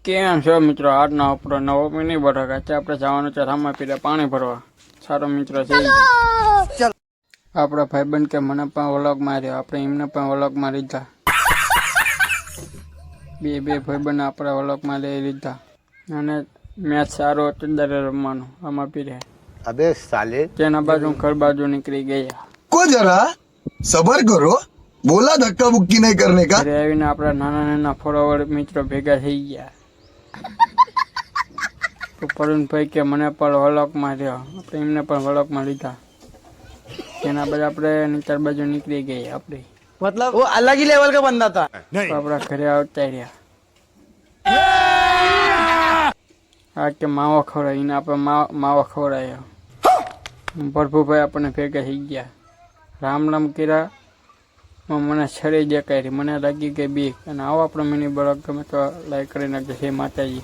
કેમ છો મિત્રો? આજનો આપણો નવો મિની બ્લોગ. આજે આપણે જવાનું છે રામાપીરે પાણી ભરવા. સારો મિત્રો છે આપણા ભાઈબંધ કે મને પણ વ્લોગ માર્યો, આપણે એમને પણ વ્લોગ માં લીધા. બે ભાઈબંધ આપણા વ્લોગ માં લઈ લીધા. અને મેચ સારો હતો દરે રમવાનું રામાપીરે. अबे साले તેના બાજુ ઘર બાજુ નીકળી ગયા. को जरा सबर करो, बोला धक्का बुक्की नहीं करने का। ઘરે આવીને આપણા નાના ફોલોવર મિત્રો ભેગા થઈ ગયા. તો પરુણભાઈ કે મને પણ વ્લોગમાં રહ્યો, આપણે એમને પણ વ્લોગમાં લીધા. તેના બાદ આપણે નીચર બાજુ નીકળી ગઈ. આપણે मतलब वो अलग ही लेवल का बंदा था। તો આપણા ઘરે આવતા રહ્યા. આ કે માવો ખવડાય એને આપણે માવો ખવડાયો. પ્રભુભાઈ આપણને ભેગા થઈ ગયા. રામ રામ કર્યા. મને છડી દેખાય મને લાગી કે બીક. અને આવો આપણો મિની બ્લોગ ગમે તો લાઈક કરી નાખજો. જય માતાજી.